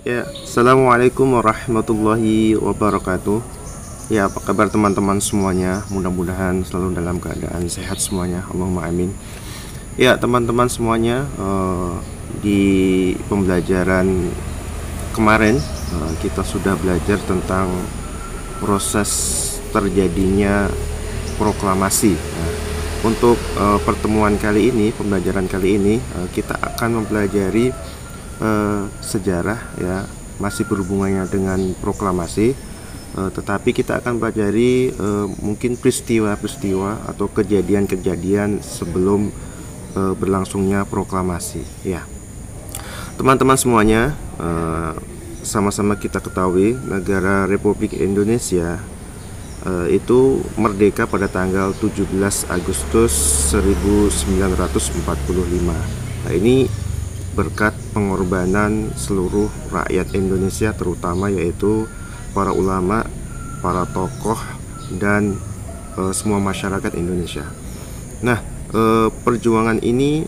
Ya, assalamualaikum warahmatullahi wabarakatuh. Ya, apa kabar teman-teman semuanya? Mudah-mudahan selalu dalam keadaan sehat semuanya. Allahumma amin. Ya, teman-teman semuanya, di pembelajaran kemarin kita sudah belajar tentang proses terjadinya proklamasi. Nah, untuk pertemuan kali ini, pembelajaran kali ini, kita akan mempelajari sejarah, ya, masih berhubungannya dengan proklamasi, tetapi kita akan pelajari mungkin peristiwa-peristiwa atau kejadian-kejadian sebelum berlangsungnya proklamasi. Ya, teman-teman semuanya, sama-sama kita ketahui negara Republik Indonesia itu merdeka pada tanggal 17 Agustus 1945. Nah, ini berkat pengorbanan seluruh rakyat Indonesia, terutama yaitu para ulama, para tokoh, dan semua masyarakat Indonesia. Nah, perjuangan ini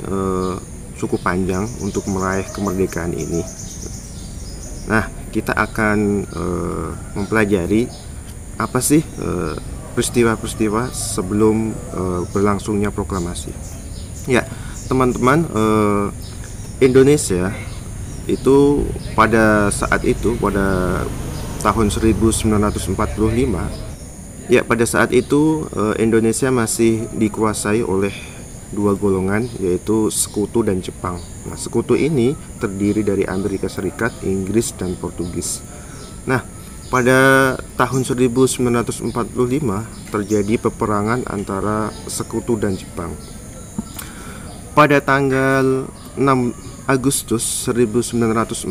cukup panjang untuk meraih kemerdekaan ini. Nah, kita akan mempelajari apa sih peristiwa-peristiwa sebelum berlangsungnya proklamasi. Ya, teman-teman, Indonesia itu pada saat itu, pada tahun 1945, ya, pada saat itu Indonesia masih dikuasai oleh dua golongan, yaitu Sekutu dan Jepang. Nah, Sekutu ini terdiri dari Amerika Serikat, Inggris, dan Portugis. Nah, pada tahun 1945 terjadi peperangan antara Sekutu dan Jepang. Pada tanggal 6 Agustus 1945,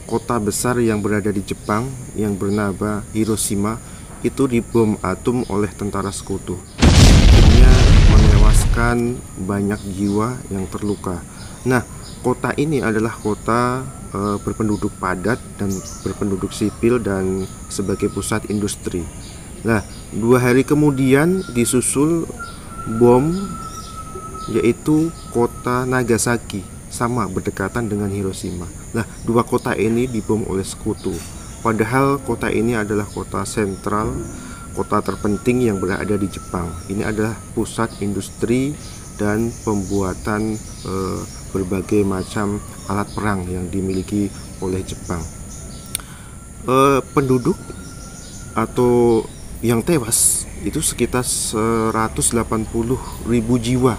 kota besar yang berada di Jepang yang bernama Hiroshima itu dibom atom oleh tentara Sekutu. Akhirnya menewaskan banyak jiwa yang terluka. Nah, kota ini adalah kota berpenduduk padat dan berpenduduk sipil dan sebagai pusat industri. Nah, 2 hari kemudian disusul bom, yaitu kota Nagasaki, sama berdekatan dengan Hiroshima. Nah, dua kota ini dibom oleh Sekutu. Padahal kota ini adalah kota sentral, kota terpenting yang berada di Jepang. Ini adalah pusat industri dan pembuatan berbagai macam alat perang yang dimiliki oleh Jepang. Penduduk atau yang tewas itu sekitar 180.000 jiwa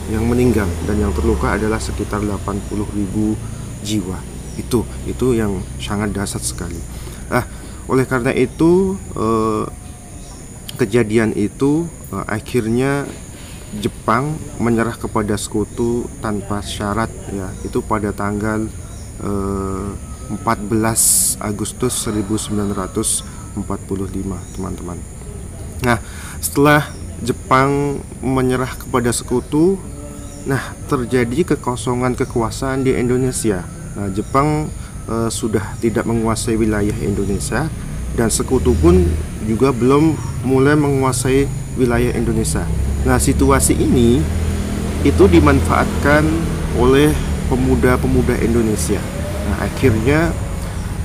yang meninggal, dan yang terluka adalah sekitar 80.000 jiwa. Itu yang sangat dahsyat sekali. Oleh karena itu, kejadian itu akhirnya Jepang menyerah kepada Sekutu tanpa syarat, ya, itu pada tanggal 14 Agustus 1945, teman-teman. Nah, setelah Jepang menyerah kepada Sekutu, nah, terjadi kekosongan kekuasaan di Indonesia. Nah, Jepang sudah tidak menguasai wilayah Indonesia, dan Sekutu pun juga belum mulai menguasai wilayah Indonesia. Nah, situasi ini itu dimanfaatkan oleh pemuda-pemuda Indonesia. Nah, akhirnya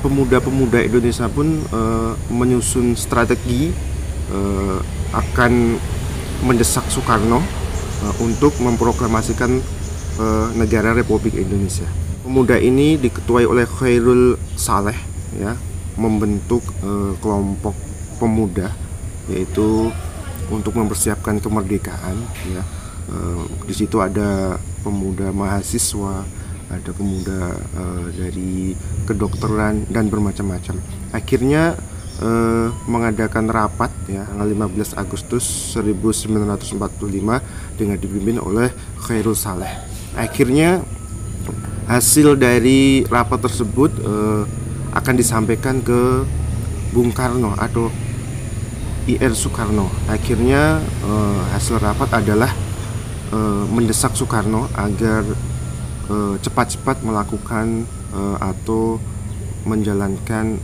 pemuda-pemuda Indonesia pun menyusun strategi akan mendesak Soekarno untuk memproklamasikan negara Republik Indonesia. Pemuda ini diketuai oleh Khairul Saleh, ya, membentuk kelompok pemuda, yaitu untuk mempersiapkan kemerdekaan, ya. Di situ ada pemuda mahasiswa, ada pemuda dari kedokteran dan bermacam-macam. Akhirnya mengadakan rapat, ya, tanggal 15 Agustus 1945 dengan dipimpin oleh Khairul Saleh. Akhirnya hasil dari rapat tersebut akan disampaikan ke Bung Karno atau IR Soekarno. Akhirnya hasil rapat adalah mendesak Soekarno agar cepat-cepat melakukan atau menjalankan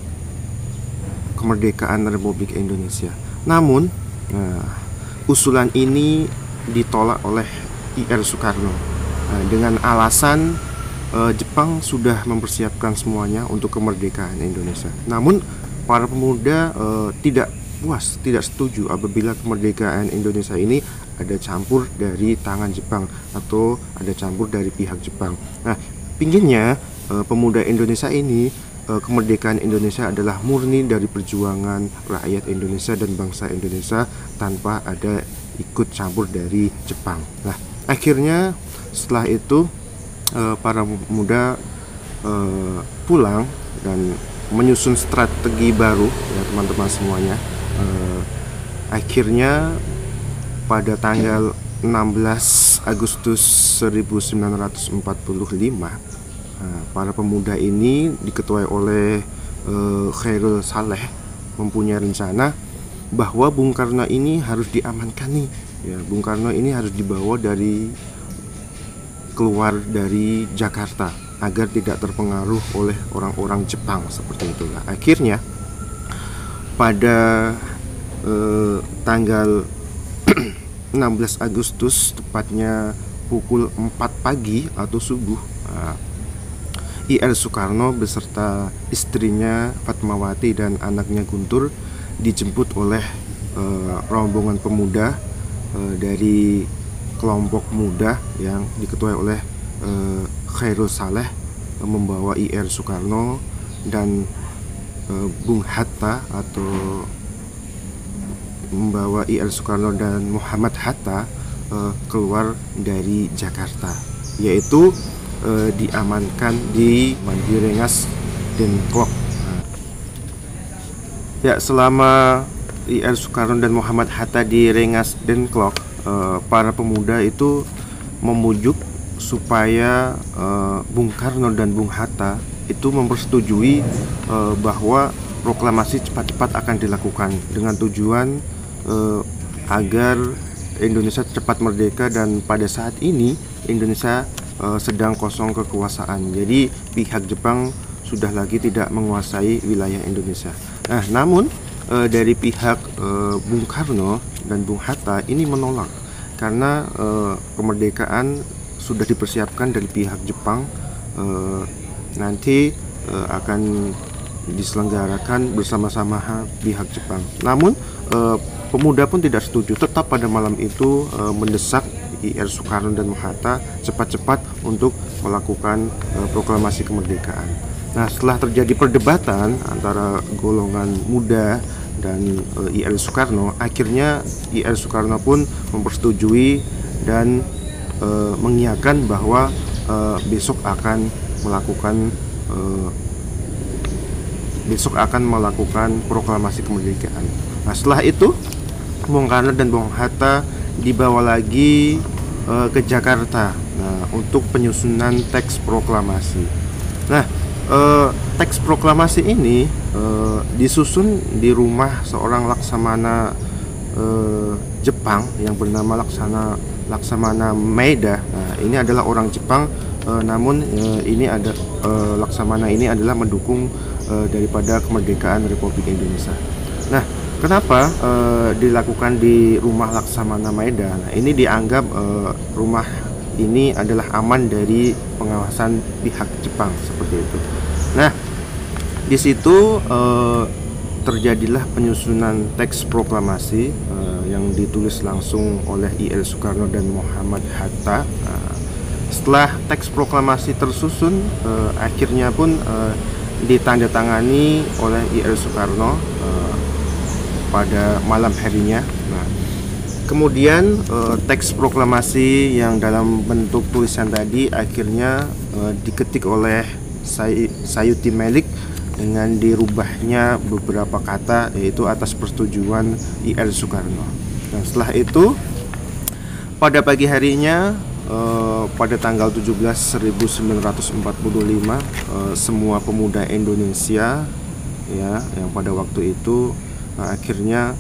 kemerdekaan Republik Indonesia. Namun, usulan ini ditolak oleh IR Soekarno dengan alasan Jepang sudah mempersiapkan semuanya untuk kemerdekaan Indonesia. Namun para pemuda tidak puas, tidak setuju apabila kemerdekaan Indonesia ini ada campur dari tangan Jepang atau ada campur dari pihak Jepang. Nah, pinginnya pemuda Indonesia ini kemerdekaan Indonesia adalah murni dari perjuangan rakyat Indonesia dan bangsa Indonesia tanpa ada ikut campur dari Jepang. Nah, akhirnya setelah itu para pemuda pulang dan menyusun strategi baru ya teman-teman semuanya. Akhirnya pada tanggal 16 Agustus 1945 para pemuda ini diketuai oleh Khairul Saleh mempunyai rencana bahwa Bung Karno ini harus diamankan nih ya. Bung Karno ini harus dibawa keluar dari Jakarta agar tidak terpengaruh oleh orang-orang Jepang seperti itulah. Akhirnya pada tanggal 16 Agustus tepatnya pukul 4 pagi atau subuh, IR Soekarno beserta istrinya Fatmawati dan anaknya Guntur dijemput oleh rombongan pemuda dari kelompok muda yang diketuai oleh Khairul Saleh membawa IR Soekarno dan Bung Hatta atau membawa IR Soekarno dan Muhammad Hatta keluar dari Jakarta, yaitu diamankan di Rengas Dengklok. Ya, selama IR Soekarno dan Muhammad Hatta di Rengas Dengklok, para pemuda itu memujuk supaya Bung Karno dan Bung Hatta itu mempersetujui bahwa proklamasi cepat-cepat akan dilakukan dengan tujuan agar Indonesia cepat merdeka. Dan pada saat ini Indonesia sedang kosong kekuasaan, jadi pihak Jepang sudah lagi tidak menguasai wilayah Indonesia. Nah, namun dari pihak Bung Karno dan Bung Hatta ini menolak karena kemerdekaan sudah dipersiapkan dari pihak Jepang, nanti akan diselenggarakan bersama-sama pihak Jepang. Namun pemuda pun tidak setuju, tetap pada malam itu mendesak IR Soekarno dan Hatta cepat-cepat untuk melakukan proklamasi kemerdekaan. Nah, setelah terjadi perdebatan antara golongan muda dan IR Soekarno, akhirnya IR Soekarno pun mempersetujui dan mengiyakan bahwa besok akan melakukan proklamasi kemerdekaan. Nah, setelah itu Bung Karno dan Bung Hatta dibawa lagi ke Jakarta untuk penyusunan teks proklamasi. Nah, teks proklamasi ini disusun di rumah seorang laksamana Jepang yang bernama Laksamana Maeda. Nah, ini adalah orang Jepang, namun laksamana ini adalah mendukung daripada kemerdekaan Republik Indonesia. Nah, kenapa dilakukan di rumah Laksamana Maeda? Nah, ini dianggap rumah ini adalah aman dari pengawasan pihak Jepang seperti itu. Nah, di situ terjadilah penyusunan teks proklamasi yang ditulis langsung oleh IR Soekarno dan Muhammad Hatta. Setelah teks proklamasi tersusun, akhirnya pun ditandatangani oleh IR Soekarno pada malam harinya. Nah, kemudian teks proklamasi yang dalam bentuk tulisan tadi akhirnya diketik oleh Sayuti Melik dengan dirubahnya beberapa kata, yaitu atas persetujuan IR Soekarno. Dan setelah itu pada pagi harinya pada tanggal 17/1945 semua pemuda Indonesia ya yang pada waktu itu akhirnya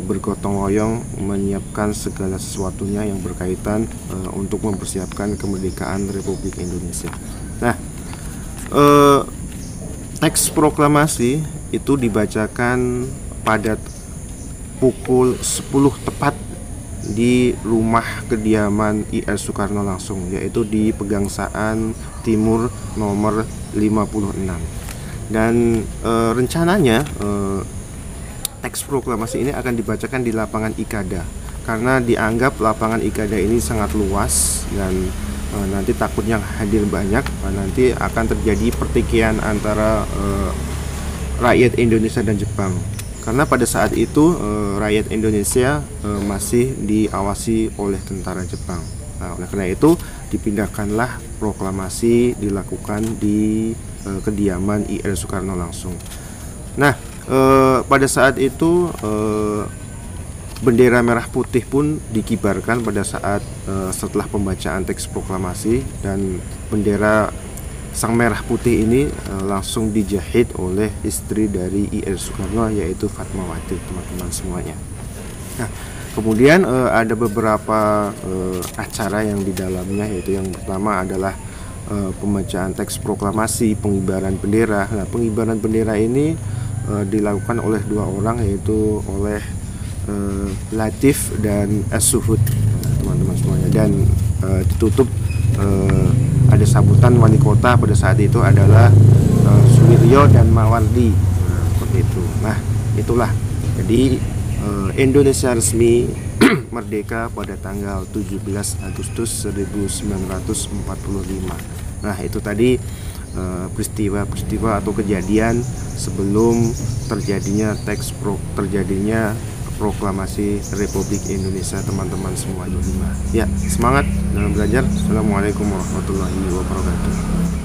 bergotong royong menyiapkan segala sesuatunya yang berkaitan untuk mempersiapkan kemerdekaan Republik Indonesia. Nah, teks proklamasi itu dibacakan pada pukul 10 tepat di rumah kediaman IR Soekarno langsung, yaitu di Pegangsaan Timur nomor 56. Dan rencananya teks proklamasi ini akan dibacakan di lapangan Ikada, karena dianggap lapangan Ikada ini sangat luas dan nanti takutnya hadir banyak, nanti akan terjadi pertikaian antara rakyat Indonesia dan Jepang. Karena pada saat itu rakyat Indonesia masih diawasi oleh tentara Jepang. Nah, oleh karena itu dipindahkanlah proklamasi dilakukan di kediaman IR Soekarno langsung. Nah, pada saat itu bendera merah putih pun dikibarkan pada saat setelah pembacaan teks proklamasi, dan bendera sang merah putih ini langsung dijahit oleh istri dari IR Soekarno, yaitu Fatmawati, teman-teman semuanya. Nah, kemudian ada beberapa acara yang di dalamnya, yaitu yang pertama adalah pembacaan teks proklamasi, pengibaran bendera. Nah, pengibaran bendera ini dilakukan oleh dua orang, yaitu oleh Latif dan As-Suhud, teman-teman semuanya, dan ditutup ada sambutan wali kota pada saat itu adalah Suwiryo dan Mawardi, seperti itu. Nah, itulah jadi Indonesia resmi merdeka pada tanggal 17 Agustus 1945. Nah, itu tadi peristiwa-peristiwa atau kejadian sebelum terjadinya proklamasi Republik Indonesia, teman-teman semua. Ya, semangat dalam belajar. Assalamualaikum warahmatullahi wabarakatuh.